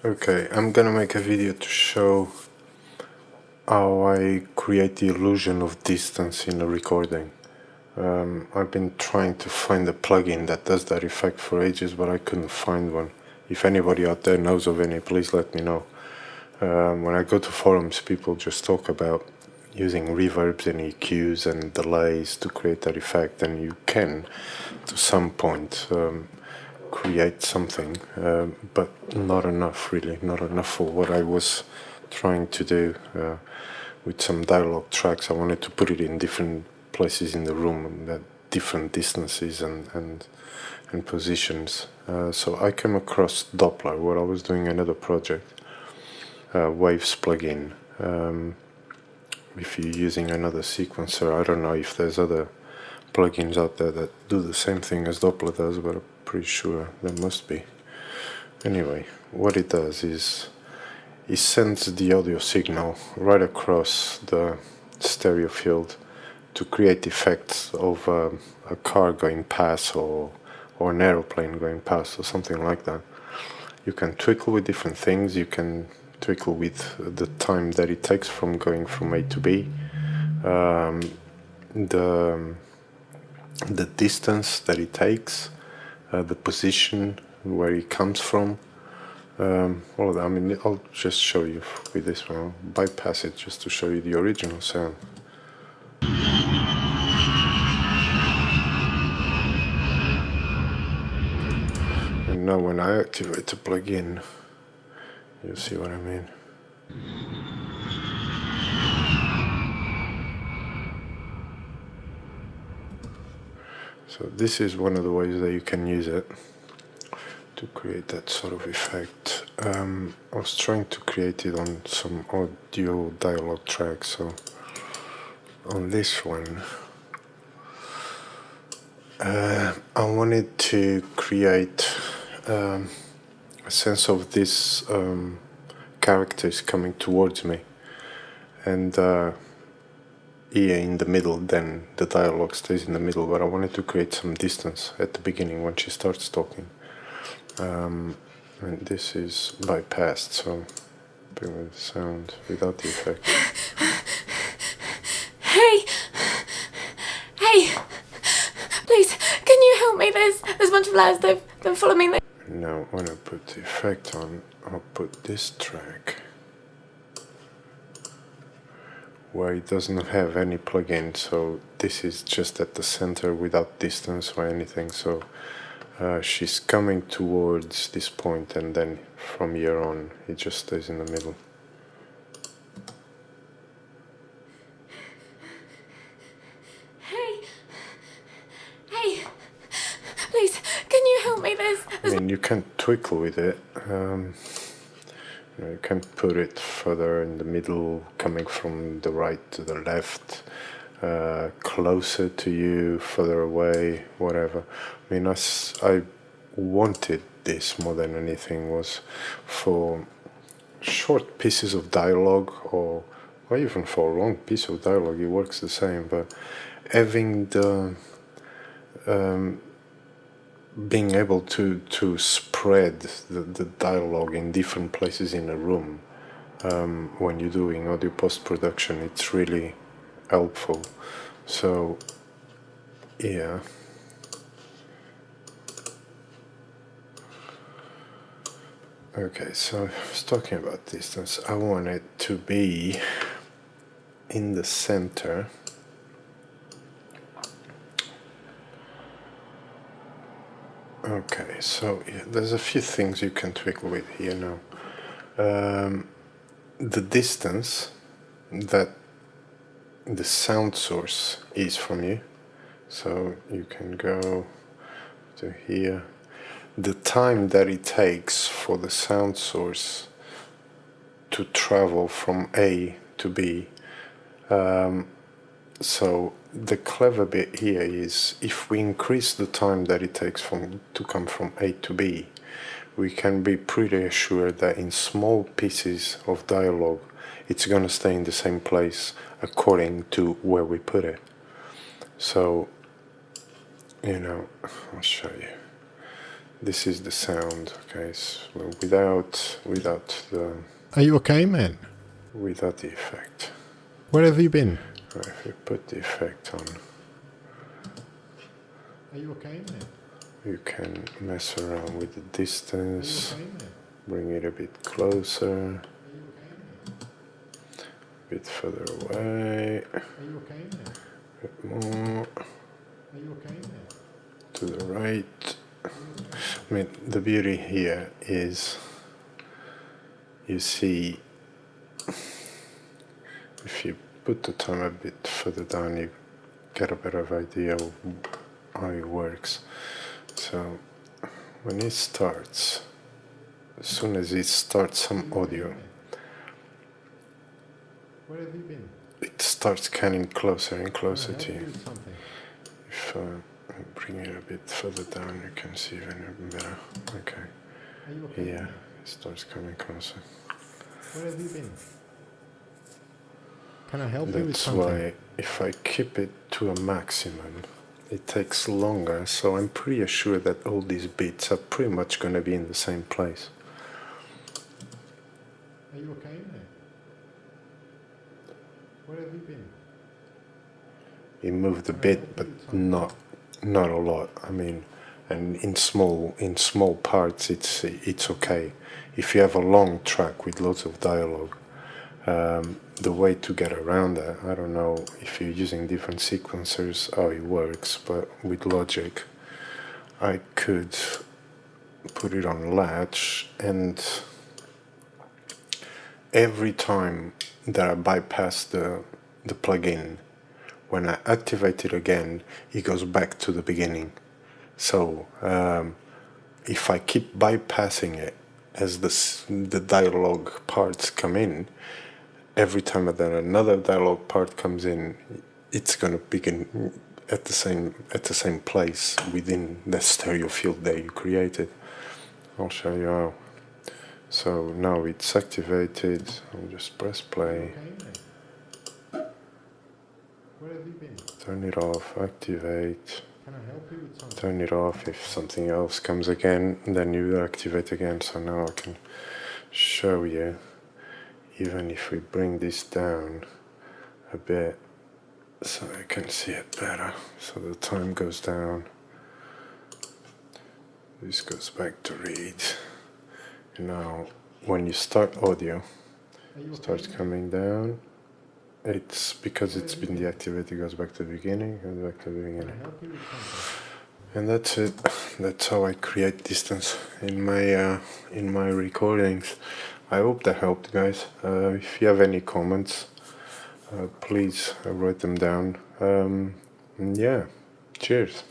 Okay, I'm gonna make a video to show how I create the illusion of distance in a recording. I've been trying to find a plugin that does that effect for ages, but I couldn't find one. If anybody out there knows of any, please let me know. When I go to forums, people just talk about using reverbs and EQs and delays to create that effect, and you can, to some point, create something, but not enough, really, not enough for what I was trying to do with some dialogue tracks. I wanted to put it in different places in the room, at different distances and positions. So I came across Doppler, where I was doing another project, Waves plugin. If you're using another sequencer, I don't know if there's other plugins out there that do the same thing as Doppler does, but I'm pretty sure there must be. Anyway, what it does is it sends the audio signal right across the stereo field to create effects of a car going past or an aeroplane going past or something like that. You can twinkle with different things. You can twinkle with the time that it takes from going from A to B, the distance that it takes, the position where it comes from, all of that. I mean, I'll just show you with this one. I'll bypass it just to show you the original sound. And now when I activate the plugin, you'll see what I mean. So this is one of the ways that you can use it to create that sort of effect. I was trying to create it on some audio dialogue track, so on this one I wanted to create a sense of this characters coming towards me, and here in the middle, then the dialogue stays in the middle, but I wanted to create some distance at the beginning when she starts talking. And this is bypassed, so bring the sound without the effect. Hey! Please, can you help me? There's a bunch of lads, they've been following me. Now, when I put the effect on, I'll put this track where it doesn't have any plugin, so this is just at the center without distance or anything, so she's coming towards this point, and then from here on it just stays in the middle. Hey! Please, can you help me? I mean, you can twinkle with it. You can put it further in the middle, coming from the right to the left, closer to you, further away, whatever. I mean, I wanted this more than anything was for short pieces of dialogue, or even for a long piece of dialogue, it works the same, but having the being able to spread the dialogue in different places in a room, when you're doing audio post-production, it's really helpful. So yeah, okay, so I was talking about distance. I want it to be in the center. Okay, so yeah, there's a few things you can twinkle with here now. The distance that the sound source is from you, so you can go to here. The time that it takes for the sound source to travel from A to B. So the clever bit here is, if we increase the time that it takes to come from A to B, we can be pretty assured that in small pieces of dialogue it's going to stay in the same place according to where we put it. So, I'll show you. this is the sound. Okay, so without the Are you okay, man? effect. Where have you been? If you put the effect on, Are you okay, man? you can mess around with the distance, man? bring it a bit closer, a bit further away, Are you okay, man? a bit more Are you okay, man? to the right. I mean, the beauty here is, you see, if you put the time a bit further down, you get a better idea of how it works. So when it starts, as soon as it starts some audio, Where have you been? it starts getting closer and closer to you. with something? If I bring it a bit further down, you can see even better. Okay, Are you okay? yeah, it starts coming closer. Where have you been? Can I help you with That's something? why if I keep it to a maximum, it takes longer, so I'm pretty sure that all these beats are pretty much going to be in the same place. Are you okay, man? Where have you been? It moved a bit, but not a lot. I mean, and in small parts, it's okay. If you have a long track with lots of dialogue, the way to get around that, I don't know if you're using different sequencers how it works, but with Logic, I could put it on latch, and every time that I bypass the plugin, when I activate it again, it goes back to the beginning. So if I keep bypassing it as the dialogue parts come in, every time that another dialogue part comes in, it's going to begin at the same place within the stereo field that you created. I'll show you how. So now it's activated. I'll just press play. Where have you been? Turn it off, activate, Can I help you with something? turn it off. If something else comes again, then you activate again. So now I can show you, even if we bring this down a bit so I can see it better. So the time goes down. This goes back to read. And now when you start audio, it starts coming down. It's because it's been deactivated, it goes back to the beginning, goes back to the beginning. And that's it. That's how I create distance in my recordings. I hope that helped, guys. If you have any comments, please write them down. Yeah, cheers.